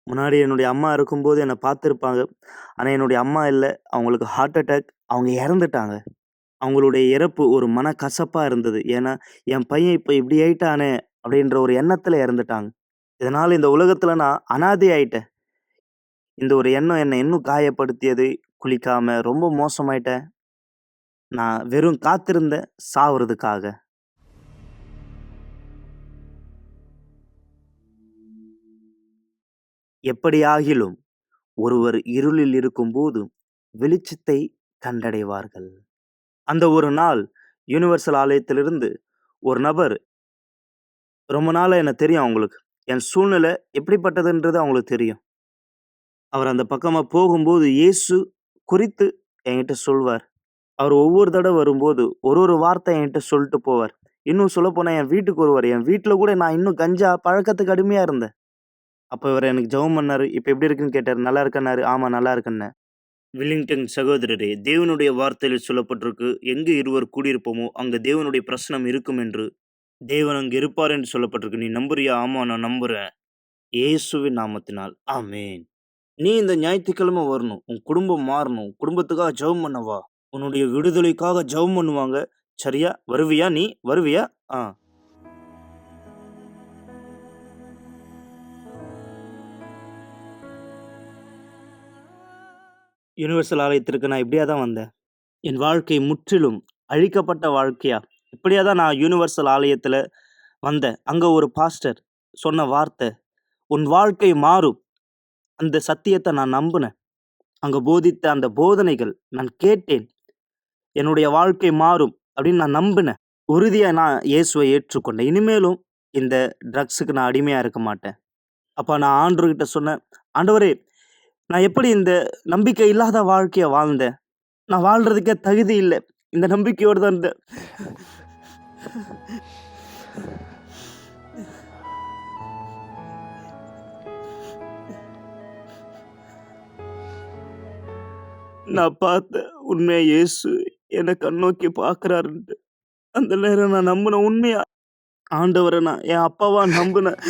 முன்னாடி என்னுடைய அம்மா இருக்கும்போது என்ன பார்த்துருப்பாங்க. ஆனா என்னுடைய அம்மா இல்ல. அவங்களுக்கு ஹார்ட் அட்டாக். அவங்க இறந்துட்டாங்க. அவங்களுடைய இறப்பு ஒரு மனக்கசப்பா இருந்தது. ஏன்னா, என் பையன் இப்ப இப்படி ஆயிட்டானே! அப்படின்ற ஒரு எண்ணத்துல இறந்துட்டாங்க. இதனால இந்த உலகத்துல நான் அனாதை ஆயிட்டேன். இந்த ஒரு எண்ணம் என்ன இன்னும் காயப்படுத்தியது. குளிக்காம ரொம்ப மோசமாயிட்டேன். நான் வெறும் காத்திருந்தேன் சாவறதுக்காக. எப்படியாகிலும் ஒருவர் இருளில் இருக்கும்போது வெளிச்சத்தை கண்டடைவார்கள். அந்த ஒரு நாள் யுனிவர்சல் ஆலயத்திலிருந்து ஒரு நபர் ரொம்ப நாளா எனக்கு தெரியும் அவங்களுக்கு. என் சூழ்நிலை எப்படிப்பட்டதுன்றது அவங்களுக்கு தெரியும். அவர் அந்த பக்கமா போகும்போது இயேசு குறித்து என்கிட்ட சொல்வார். அவர் ஒவ்வொரு தடவ வரும்போது ஒரு வார்த்தை என்கிட்ட சொல்லிட்டு போவார். இன்னும் சொல்லப்போனா என் வீட்டுக்கு வருவாரு. என் வீட்ல கூட நான் இன்னும் கஞ்சா பழக்கத்துக்கு அடிமையா இருந்தேன். அப்ப இவரு எனக்கு ஜெபம் பண்ணாரு. இப்ப எப்படி இருக்குன்னு கேட்டாரு. நல்லா இருக்கன்னாரு. ஆமா நல்லா இருக்கன்னேன். வில்லிங்டன் சகோதரரே, தேவனுடைய வார்த்தையில் சொல்லப்பட்டிருக்கு, எங்கு இருவர் கூடியிருப்போமோ அங்க தேவனுடைய பிரசனம் இருக்கும் என்று. தேவன் அங்கு இருப்பார் என்று சொல்லப்பட்டிருக்கு. நீ நம்புறியா? ஆமா நான் நம்புறேன். இயேசுவின் நாமத்தினால் ஆமென். நீ இந்த ஞாயிற்றுக்கிழமை வரணும். உன் குடும்பம் மாறணும். குடும்பத்துக்காக ஜெபம் பண்ண வா. உன்னுடைய விடுதலைக்காக ஜெபம் பண்ணுவாங்க. சரியா? வருவியா நீ? வருவியா? ஆ. யுனிவர்சல் ஆலயத்திற்கு நான் இப்படியா தான் வந்தேன். என் வாழ்க்கை முற்றிலும் அழிக்கப்பட்ட வாழ்க்கையா? இப்படியா தான் நான் யுனிவர்சல் ஆலயத்துல வந்தேன். அங்க ஒரு பாஸ்டர் சொன்ன வார்த்தை, உன் வாழ்க்கை மாறும். அந்த சத்தியத்தை நான் நம்பினேன். அங்க போதித்த அந்த போதனைகள் நான் கேட்டேன். என்னுடைய வாழ்க்கை மாறும் அப்படின்னு நான் நம்பினேன். உறுதியா நான் இயேசுவை ஏற்றுக்கொண்டேன். இனிமேலும் இந்த ட்ரக்ஸுக்கு நான் அடிமையா இருக்க மாட்டேன். அப்ப நான் ஆண்டவர்கிட்ட சொன்னேன், ஆண்டவரே, நான் எப்படி இந்த நம்பிக்கை இல்லாத வாழ்க்கைய வாழ்ந்தேன்? நான் வாழ்றதுக்கே தகுதி இல்ல. இந்த நம்பிக்கையோடு தான் இருந்தேன். நான் பார்த்தேன் உண்மையா இயேசு என்னை கண்ணோக்கி பார்க்கிறாருன்ட்டு. அந்த நேரம் நான் நம்பினேன் உண்மையா. ஆண்டவரை நான் என் அப்பாவா நம்பினேன்.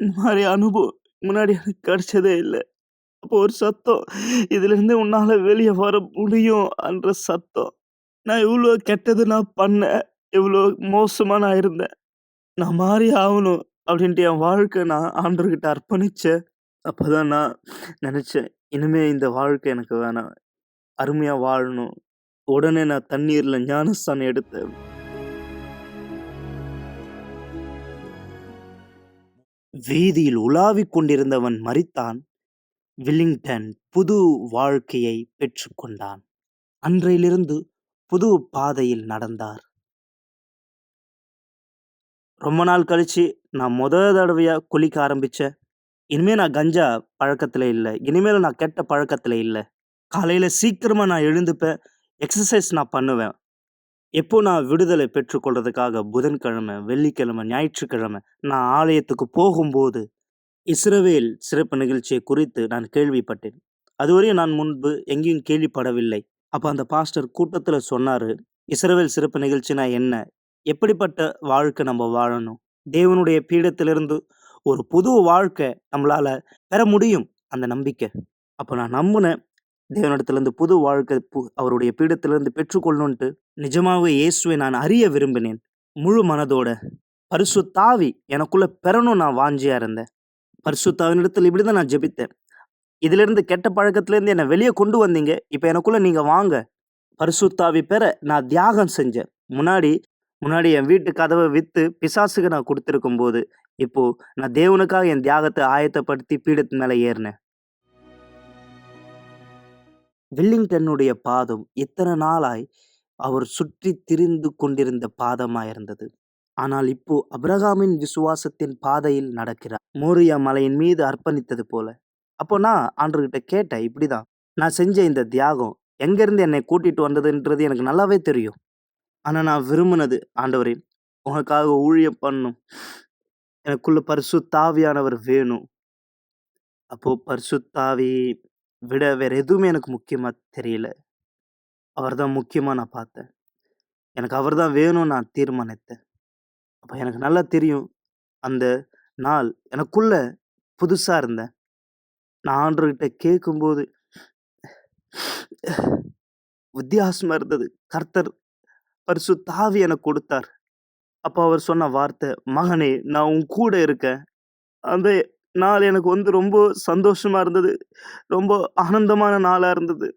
இந்த மாதிரி அனுபவம் முன்னாடி எனக்கு கிடைச்சதே இல்லை. அப்போ ஒரு சத்தம், இதுல இருந்து உன்னால வெளியே வர முடியும் என்ற சத்தம். நான் இவ்வளோ கெட்டது நான் பண்ணேன், இவ்வளோ மோசமா நான் இருந்தேன், நான் மாறி ஆகணும் அப்படின்ட்டு என் வாழ்க்கை நான் ஆண்டவர்கிட்ட அர்ப்பணிச்சேன். அப்பதான் நான் நினைச்சேன், இனிமே இந்த வாழ்க்கை எனக்கு வேணாம், அருமையா வாழணும். உடனே நான் தண்ணீர்ல ஞானஸ்தானம் எடுத்தேன். வீதியில் உலாவிக் கொண்டிருந்தவன் மரித்தான். வில்லிங்டன் புது வாழ்க்கையை பெற்றுக்கொண்டான். அன்றையிலிருந்து புது பாதையில் நடந்தார். ரொம்ப நாள் கழிச்சு நான் தடவையா குளிக்க ஆரம்பிச்சேன். இனிமே நான் கஞ்சா பழக்கத்துல இல்லை. இனிமேல் நான் கெட்ட பழக்கத்துல இல்லை. காலையில சீக்கிரமா நான் எழுந்துப்பேன். எக்ஸசைஸ் நான் பண்ணுவேன். எப்போ நான் விடுதலை பெற்றுக்கொள்றதுக்காக புதன்கிழமை, வெள்ளிக்கிழமை, ஞாயிற்றுக்கிழமை நான் ஆலயத்துக்கு போகும்போது இஸ்ரவேல் சிறப்பு நிகழ்ச்சியை குறித்து நான் கேள்விப்பட்டேன். அதுவரையும் நான் முன்பு எங்கேயும் கேள்விப்படவில்லை. அப்ப அந்த பாஸ்டர் கூட்டத்துல சொன்னாரு, இஸ்ரவேல் சிறப்பு நிகழ்ச்சினா என்ன? எப்படிப்பட்ட வாழ்க்கை நம்ம வாழணும்? தேவனுடைய பீடத்திலிருந்து ஒரு புது வாழ்க்கை நம்மளால பெற முடியும், அந்த நம்பிக்கை. அப்ப நான் நம்பினேன், தேவனிடத்திலிருந்து புது வாழ்க்கை அவருடைய பீடத்திலிருந்து பெற்றுக்கொள்ளணுன்ட்டு. நிஜமாவே இயேசுவை நான் அறிய விரும்பினேன் முழு மனதோட. பரிசுத்த ஆவி எனக்குள்ள பெறணும் நான் வாஞ்சியா இருந்தேன். பரிசுத்த ஆவியினிடத்தில் இப்படிதான் நான் ஜெபித்தேன். இதிலிருந்து கெட்ட பழக்கத்திலிருந்து என்னை வெளியே கொண்டு வந்தீங்க, இப்ப எனக்குள்ள நீங்க வாங்க. பரிசுத்த ஆவி பெற நான் தியாகம் செஞ்சேன். முன்னாடி என் வீட்டு கதவை வித்து பிசாசுக்கு நான் கொடுத்திருக்கும் போது இப்போ நான் தேவனுக்காக என் தியாகத்தை ஆயத்தப்படுத்தி பீடத்து மேலே ஏறினேன். வில்லிங்டனுடைய பாதம் இத்தனை நாளாய் அவர் சுற்றி திரிந்து கொண்டிருந்த பாதமாய் இருந்தது. ஆனால் இப்போ அபிரகாமின் விசுவாசத்தின் பாதையில் நடக்கிறார், மோரியா மலையின் மீது அர்ப்பணித்தது போல. அப்போ நான் ஆண்டவர்கிட்ட கேட்டேன், இப்படிதான் நான் செஞ்ச இந்த தியாகம் எங்கேருந்து என்னை கூட்டிட்டு வந்ததுன்றது எனக்கு நல்லாவே தெரியும். ஆனால் நான் விரும்பினது, ஆண்டவரே உனக்காக ஊழியம் பண்ணும், எனக்குள்ள பரிசுத்தாவியானவர் வேணும். அப்போ பரிசுத்தாவி விட வேற எதுவுமே எனக்கு முக்கியமா தெரியல. அவர் தான் முக்கியமா நான் பார்த்தேன். எனக்கு அவர் தான் வேணும்னு நான் தீர்மானித்தேன். அப்போ எனக்கு நல்லா தெரியும், அந்த நாள் எனக்குள்ள புதுசா இருந்தேன். நான் ஆண்டவர்கிட்ட கேட்கும்போது வித்தியாசமா இருந்தது. கர்த்தர் பரிசுத்தாவி எனக்கு கொடுத்தார். அப்போ அவர் சொன்ன வார்த்தை, மகனே நான் உன் கூட இருக்கேன். அந்த நாள் எனக்கு ரொம்ப சந்தோஷமா இருந்தது. ரொம்ப ஆனந்தமான நாளா இருந்தது.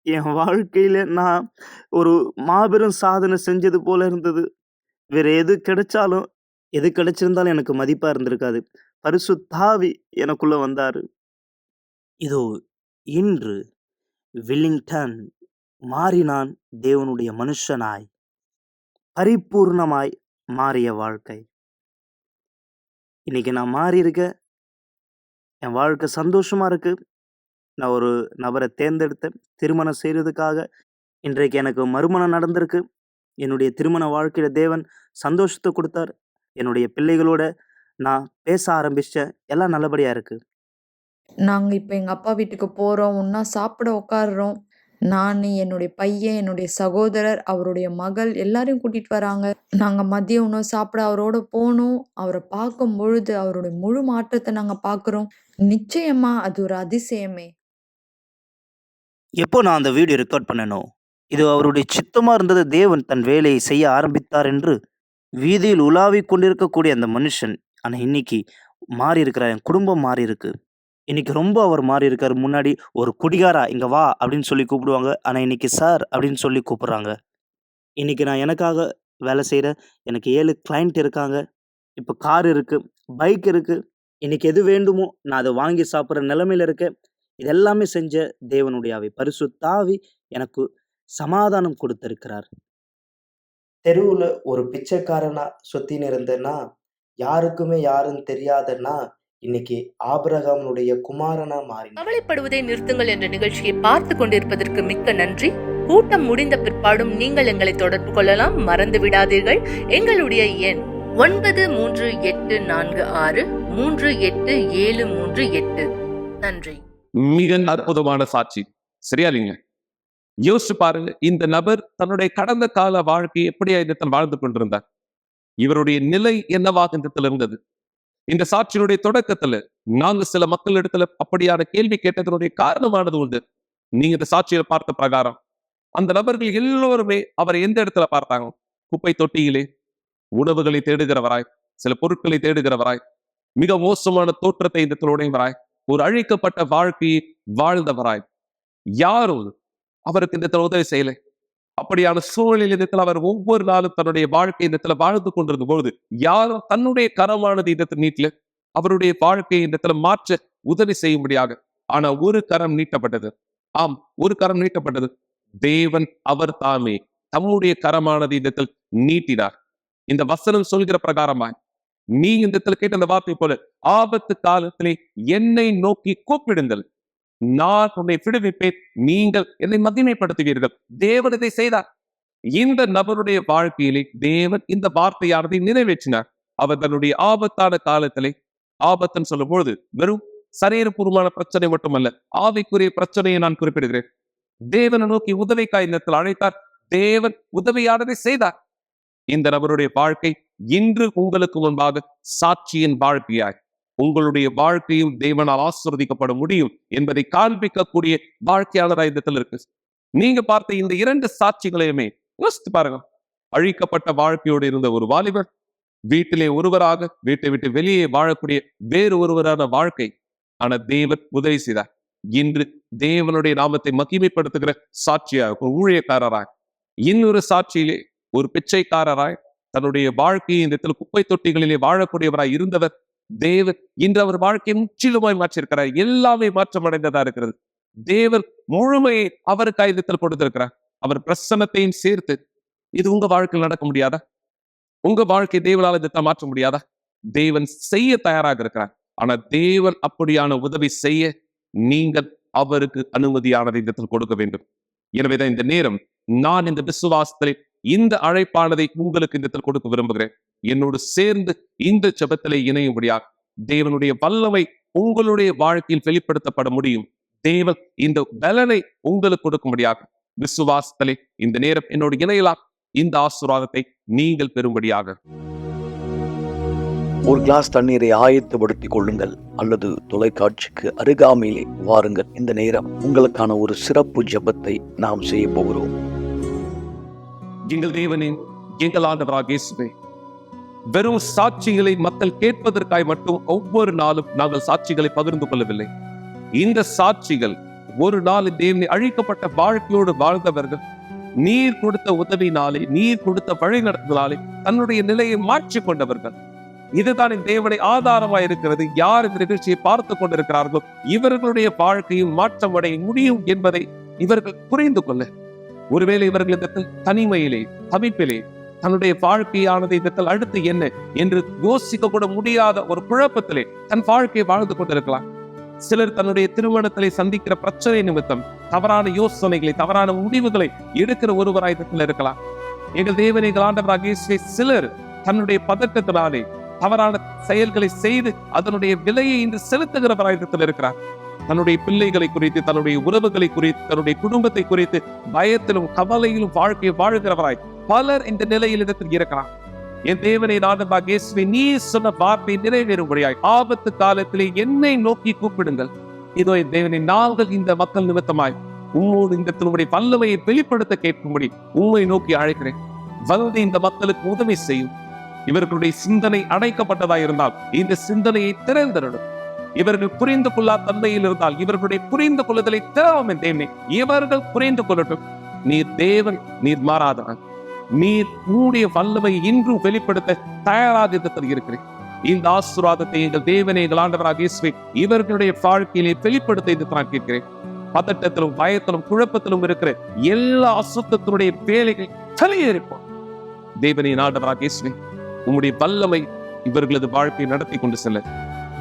என் வாழ்க்கையில நான் ஒரு மாபெரும் சாதனை செஞ்சது போல இருந்தது. வேற எது கிடைச்சாலும், எது கிடைச்சிருந்தாலும் எனக்கு மதிப்பா இருந்திருக்காது. பரிசுத்தாவி எனக்குள்ள வந்தாரு. இதோ இன்று வில்லிங்டன் மாறினான் தேவனுடைய மனுஷனாய், பரிபூர்ணமாய் மாறிய வாழ்க்கை. இன்னைக்கு நான் மாறி இருக்கேன். என் வாழ்க்கை சந்தோஷமா இருக்கு. நான் ஒரு நபரை தேர்ந்தெடுத்தேன் திருமணம் செய்யறதுக்காக. இன்றைக்கு எனக்கு மறுமணம் நடந்திருக்கு. என்னுடைய திருமண வாழ்க்கையில தேவன் சந்தோஷத்தை கொடுத்தார். என்னுடைய பிள்ளைகளோட நான் பேச ஆரம்பிச்சேன். எல்லாம் நல்லபடியா இருக்கு. நாங்க இப்ப எங்க அப்பா வீட்டுக்கு போறோம். ஒண்ணா சாப்பிட உட்காருறோம். நானு, என்னுடைய பையன், என்னுடைய சகோதரர், அவருடைய மகள் எல்லாரையும் கூட்டிட்டு வராங்க. நாங்க மதிய உணவு சாப்பிட அவரோட போனோம். அவரை பார்க்கும் பொழுது அவருடைய முழு மாற்றத்தை நாங்க பார்க்கிறோம். நிச்சயமா அது ஒரு அதிசயமே. எப்போ நான் அந்த வீடியோ ரெக்கார்ட் பண்ணனோ, இது அவருடைய சித்தமா இருந்தது. தேவன் தன் வேலையை செய்ய ஆரம்பித்தார் என்று வீதியில் உலாவிக் கொண்டிருக்கக்கூடிய அந்த மனுஷன், ஆனா இன்னைக்கு மாறி இருக்கிறார். என் குடும்பம் மாறி இருக்கு. இன்னைக்கு ரொம்ப அவர் மாறி இருக்காரு. முன்னாடி ஒரு குடிகாரா இங்க வா அப்படின்னு சொல்லி கூப்பிடுவாங்க. ஆனா இன்னைக்கு சார் அப்படின்னு சொல்லி கூப்பிடுறாங்க. இன்னைக்கு நான் எனக்காக வேலை செய்கிறேன். எனக்கு 7 கிளைண்ட் இருக்காங்க. இப்போ கார் இருக்கு, பைக் இருக்கு. இன்னைக்கு எது வேண்டுமோ நான் அதை வாங்கி சாப்பிட்ற நிலைமையில இருக்கேன். இதெல்லாமே செஞ்ச தேவனுடைய ஆவி, பரிசுத்தாவி எனக்கு சமாதானம் கொடுத்திருக்கிறார். தெருவுல ஒரு பிச்சைக்காரனா சுத்தின்னு இருந்தேன்னா, யாருக்குமே யாருன்னு தெரியாதன்னா, இன்னைக்கு ஆபிரகாமுடைய குமாரனா மாறினேன். கவலைப்படுவதை நிறுத்துங்கள் என்ற நிகழ்ச்சியை பார்த்து கொண்டிருப்பதற்கு மிக்க நன்றி. கூட்டம் முடிந்த பிற்பாடும் நீங்கள் எங்களை தொடர்பு கொள்ளலாம். மறந்து விடாதீர்கள், எங்களுடைய எண் 9346387338. நன்றி. மிக அற்புதமான சாட்சி. சரியா இல்லைங்க? யோசிச்சு பாருங்க, இந்த நபர் தன்னுடைய கடந்த கால வாழ்க்கையை எப்படியா இடத்தில் வாழ்ந்து கொண்டிருந்தார்? இவருடைய நிலை என்னவாக இந்த இடத்துல இருந்தது? இந்த சாட்சியினுடைய தொடக்கத்துல நாங்க சில மக்களிடத்துல அப்படியான கேள்வி கேட்டதனுடைய காரணமானது உண்டு. நீங்க இந்த சாட்சியை பார்த்த பிரகாரம் அந்த நபர்கள் எல்லோருமே அவரை எந்த இடத்துல பார்த்தாங்க? குப்பை தொட்டியிலே உணவுகளை தேடுகிறவராய், சில பொருட்களை தேடுகிறவராய், மிக மோசமான தோற்றத்தை இந்த உடையவராய், ஒரு அழிக்கப்பட்ட வாழ்க்கையை வாழ்ந்தவராய். யாரும் அவருக்கு இந்த உதவி செய்யலை. அப்படியான சூழ்நிலையில் அவர் ஒவ்வொரு நாளும் தன்னுடைய வாழ்க்கை இந்த வாழ்ந்து கொண்டிருந்த பொழுது யாரும் தன்னுடைய கரமானது இந்த நீட்டில அவருடைய வாழ்க்கையை இந்த மாற்ற உதவி செய்யும்படியாக. ஆனா ஒரு கரம் நீட்டப்பட்டது. ஆம், ஒரு கரம் நீட்டப்பட்டது. தேவன் அவர் தாமே தம்முடைய கரமானது இந்த நீட்டினார். இந்த வசனம் சொல்கிற பிரகாரமாய் நீ இந்த கேட்ட அந்த வார்த்தை போல, ஆபத்து காலத்திலே என்னை நோக்கி கூப்பிடுங்கள், நான் உன்னை விடுவிப்பேன், நீங்கள் என்னை மகிமைப்படுத்துவீர்கள். தேவன் இதை செய்தார். இந்த நபருடைய வாழ்க்கையிலே தேவன் இந்த வார்த்தையானதை நிறைவேற்றினார். அவர் தன்னுடைய ஆபத்தான காலத்திலே, ஆபத்துன்னு சொல்லும் பொழுது வெறும் சரீரபூர்வமான பிரச்சனை மட்டுமல்ல, ஆவிக்குரிய பிரச்சனையை நான் குறிப்பிடுகிறேன். தேவனை நோக்கி உதவிக்காய் நேரத்தில் அழைத்தார். தேவன் உதவியானதை செய்தார். இந்த நபருடைய வாழ்க்கை இன்று உங்களுக்கு முன்பாக சாட்சியின் வாழ்க்கையாய் உங்களுடைய வாழ்க்கையும் தேவனால் ஆசீர்வதிக்கப்பட முடியும் என்பதை காண்பிக்கக்கூடிய வாழ்க்கையாளராக இந்த இருக்கு. நீங்க பார்த்த இந்த 2 சாட்சிகளையுமே யோசித்து பாருங்க. அழிக்கப்பட்ட வாழ்க்கையோடு இருந்த ஒரு வாலிபர், வீட்டிலே ஒருவராக வீட்டை விட்டு வெளியே வாழக்கூடிய வேறு ஒருவரான வாழ்க்கை. ஆனா தேவன் உதவி செய்தார். இன்று தேவனுடைய நாமத்தை மகிமைப்படுத்துகிற சாட்சியாக, ஒரு ஊழியக்காரராய், இன்னொரு சாட்சியிலே ஒரு பிச்சைக்காரராய், தன்னுடைய வாழ்க்கையை இந்த இடத்துல குப்பை தொட்டிகளிலே வாழக்கூடியவராய் இருந்தவர் தேவன் இன்று அவர் வாழ்க்கையை முற்றிலுமாய் மாற்றிருக்கிறார். எல்லாமே மாற்றம் அடைந்ததா இருக்கிறது. தேவன் முழுமையை அவருக்கு ஆயுதத்தில் கொடுத்திருக்கிறார். அவர் பிரசன்னத்தையும் சேர்த்து. இது உங்க வாழ்க்கையில் நடக்க முடியாதா? உங்க வாழ்க்கை தேவனால இதை மாற்ற முடியாதா? தேவன் செய்ய தயாராக இருக்கிறார். ஆனா தேவன் அப்படியான உதவி செய்ய நீங்கள் அவருக்கு அனுமதியானதை இந்த இடத்தில் கொடுக்க வேண்டும். எனவேதான் இந்த நேரம் நான் இந்த விசுவாசத்திலே இந்த அழைப்பானதை உங்களுக்கு இந்த இடத்தில் கொடுக்க விரும்புகிறேன். என்னோடு சேர்ந்து இந்த ஜெபத்திலே இணையும்படியாக தேவனுடைய வல்லமை உங்களுடைய வாழ்க்கையில் வெளிப்படுத்தப்பட முடியும். தேவன் இந்த பலனை உங்களுக்கு கொடுக்கும்படியாக விசுவாசத்திலே இந்த நேரம் என்னோடு இணையலாம். இந்த ஆசீர்வாதத்தை நீங்கள் பெறும்படியாக ஒரு கிளாஸ் தண்ணீரை ஆயத்தப்படுத்திக் கொள்ளுங்கள் அல்லது தொலைக்காட்சிக்கு அருகாமையிலே வாருங்கள். இந்த நேரம் உங்களுக்கான ஒரு சிறப்பு ஜெபத்தை நாம் செய்ய போகிறோம். எங்கள் தேவனே, எங்கள் ஆண்டவராகிய இயேசுவே, வெறும் சாட்சிகளை மக்கள் கேட்பதற்காய் மட்டும் ஒவ்வொரு நாளும் நாங்கள் சாட்சிகளை பகிர்ந்து கொள்ளவில்லை. இந்த சாட்சிகள் ஒரு நாள் தேவனை அழிக்கப்பட்ட வாழ்க்கையோடு வாழ்ந்தவர்கள் நீர் கொடுத்த உதவினாலே, நீர் கொடுத்த வழி நடத்தினாலே தன்னுடைய நிலையை மாற்றிக் கொண்டவர்கள். இதுதான் இந்த தேவனை ஆதாரமாய் இருக்கிறது. யார் இந்த நிகழ்ச்சியை பார்த்து கொண்டிருக்கிறார்களோ இவர்களுடைய வாழ்க்கையும் மாற்றமடைய முடியும் என்பதை இவர்கள் புரிந்து கொள்ள, ஒருவேளை இவர்கள் இந்த தனிமையிலே தவிப்பிலே தன்னுடைய வாழ்க்கையானது இதற்கு அடுத்து என்ன என்று யோசிக்க கூட முடியாத ஒரு குழப்பத்திலே தன் வாழ்க்கையை வாழ்ந்து கொண்டிருக்கலாம். சிலர் தன்னுடைய திருமணத்திலே சந்திக்கிற பிரச்சனை நிமித்தம் தவறான யோசனைகளை, தவறான முடிவுகளை எடுக்கிற ஒருவராய் இருக்கலாம். எங்கள் தேவனை ஆண்டவராகிய இயேசுவே, சிலர் தன்னுடைய பதட்டத்தினாலே தவறான செயல்களை செய்து அதனுடைய விலையை இன்று செலுத்துகிறவராய் இருக்கிறார். தன்னுடைய பிள்ளைகளை குறித்து, தன்னுடைய உறவுகளை குறித்து, தன்னுடைய குடும்பத்தை குறித்து பயத்திலும் கவலையிலும் வாழ்க்கையை வாழ்கிறவராய் பலர் இந்த நிலையில் இடத்தில் இருக்கிறார். என் தேவனை ஆண்டவராகிய இயேசுவே, நீ சொன்ன வார்த்தை நிறைவேறும்படியாய் ஆபத்து காலத்திலே என்னை நோக்கி கூப்பிடுங்கள். இதோ என் தேவனை, நாங்கள் இந்த மக்கள் நிமித்தமாய் உம்மோடு இந்த தன்னுடைய வல்லமையை வெளிப்படுத்த கேட்கும்படி உம்மை நோக்கி அழைக்கிறேன். வந்து இந்த மக்களுக்கு உதவி செய்யும். இவர்களுடைய சிந்தனை அடைக்கப்பட்டதாக இருந்தால் இந்த சிந்தனையை திறந்திரடும். இவர்கள் புரிந்து கொள்ளா தன்மையில் இருந்தால் இவர்களுடைய புரிந்து கொள்ளுதலை தேவை தேவனே, இவர்கள் புரிந்து கொள்ளட்டும். நீர் தேவன், நீர் மாறாதவன். நீர் உன்னுடைய வல்லமையை இன்றும் வெளிப்படுத்த தயாராக இருக்கிறேன். இந்த ஆசீர்வாதத்தை எங்கள் தேவனை, எங்கள் ஆண்டவராகிய இயேசுவே, இவர்களுடைய வாழ்க்கையிலே வெளிப்படுத்த இது நான் கேட்கிறேன். பதட்டத்திலும் பயத்திலும் குழப்பத்திலும் இருக்கிற எல்லா அசுத்தத்தினுடைய வேலைகள் வெளியேறிப்போம். தேவனை ஆண்டவராகிய இயேசுவே, உம்முடைய வல்லமை இவர்களது வாழ்க்கையை நடத்தி கொண்டு செல்ல,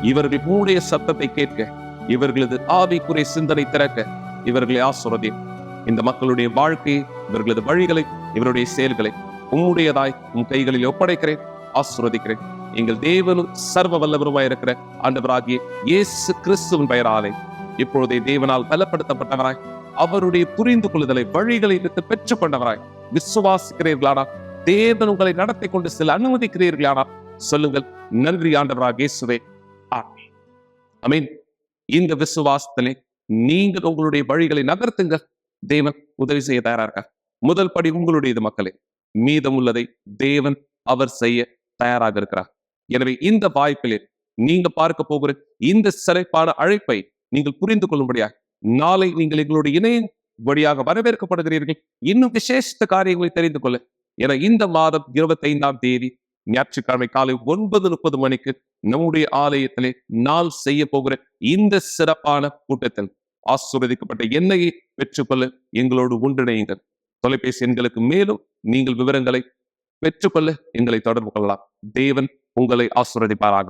இவர்கள் உம்முடைய சத்தத்தை கேட்க, இவர்களது ஆவிக்குரிய சிந்தனை திறக்க இவர்களை ஆசீர்வதியும். இந்த மக்களுடைய வாழ்க்கையை, இவர்களது வழிகளை, இவருடைய செயல்களை உம்முடையதாய் உம் கைகளில் ஒப்படைக்கிறேன், ஆசீர்வதிக்கிறேன். எங்கள் தேவனும் சர்வ வல்லவருமாய் இருக்கிற ஆண்டவராகிய இயேசு கிறிஸ்துவின் பெயராலே இப்பொழுதே தேவனால் பலப்படுத்தப்பட்டவராய், அவருடைய புரிந்து கொள்ளுதலை வழிகளை பெற்றுக் கொண்டவராய் விசுவாசிக்கிறீர்களானா, தேவன் உங்களை நடத்தி கொண்டு செல்ல அனுமதிக்கிறீர்களானா சொல்லுங்கள். நன்றி ஆண்டவராகிய இயேசுவே, ஆமென். ஆமென். இந்த விசுவாசத்திலே நீங்கள் உங்களுடைய வழிகளை நகர்த்துங்கள். தேவன் உதவி செய்ய தயாரா இருக்கார். முதல் படி உங்களுடையது மக்களே. மீதம் உள்ளதை தேவன் அவர் செய்ய தயாராக இருக்கிறார். எனவே இந்த வாய்ப்பிலே நீங்க பார்க்க போகிற இந்த சிறப்பான அழைப்பை நீங்கள் புரிந்து கொள்ளும்படியாக நாளை நீங்கள் எங்களுடைய இணையம் வழியாக வரவேற்கப்படுகிறீர்கள். இன்னும் விசேஷ காரியங்களை தெரிந்து கொள்ள, என இந்த மாதம் 25ஆம் தேதி ஞாயிற்றுக்கிழமை காலை 9:30 மணிக்கு நம்முடைய ஆலயத்திலே நாள் செய்ய போகிற இந்த சிறப்பான கூட்டத்தில் ஆசீர்வதிக்கப்பட்ட எண்ணெயை பெற்றுக்கொள்ள எங்களோடு ஒன்றிணையுங்கள். தொலைபேசி எண்களுக்கு மேலும் நீங்கள் விவரங்களை பெற்றுக்கொள்ள எங்களை தொடர்பு கொள்ளலாம். தேவன் உங்களை ஆசீர்வதிப்பாராக.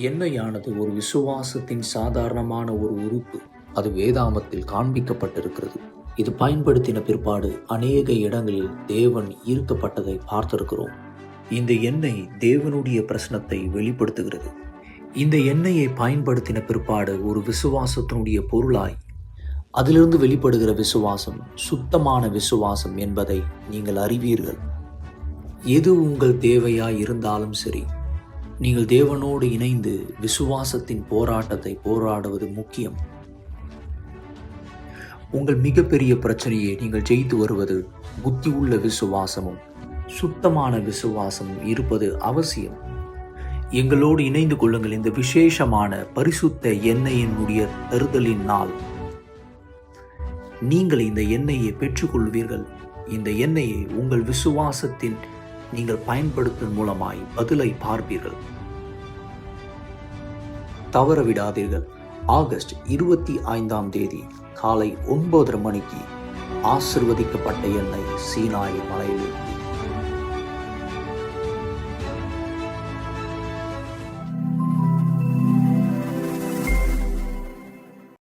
எண்ணெயானது ஒரு விசுவாசத்தின் சாதாரணமான ஒரு உறுப்பு. அது வேதாமத்தில் காண்பிக்கப்பட்டிருக்கிறது. இது பயன்படுத்தின பிற்பாடு அநேக இடங்களில் தேவன் ஈர்க்கப்பட்டதை பார்த்திருக்கிறோம். இந்த எண்ணெய் தேவனுடைய பிரசனத்தை வெளிப்படுத்துகிறது. இந்த எண்ணெயை பயன்படுத்தின பிற்பாடு ஒரு விசுவாசத்தினுடைய பொருளாய் அதிலிருந்து வெளிப்படுகிற விசுவாசம் சுத்தமான விசுவாசம் என்பதை நீங்கள் அறிவீர்கள். எது உங்கள் தேவையாய் இருந்தாலும் சரி, நீங்கள் தேவனோடு இணைந்து விசுவாசத்தின் போராட்டத்தை போராடுவது முக்கியம். உங்கள் மிகப்பெரிய பிரச்சனையை நீங்கள் ஜெயித்து வருவது புத்தி உள்ள விசுவாசமும் சுத்தமான விசுவாசமும் இருப்பது அவசியம். எங்களோடு இணைந்து கொள்ளுங்கள். இந்த விசேஷமான பரிசுத்த எண்ணெயினுடைய தருதலின் நாள் நீங்கள் இந்த எண்ணெயை பெற்றுக்கொள்வீர்கள். இந்த எண்ணெயை உங்கள் விசுவாசத்தின் நீங்கள் பயன்படுத்தும் மூலமாய் பதிலை பார்ப்பீர்கள். தவற விடாதீர்கள். ஆகஸ்ட் 25 காலை 9:30 மணிக்கு ஆசிர்வதிக்கப்பட்ட எண்ணெய் சீனாய் மலையில்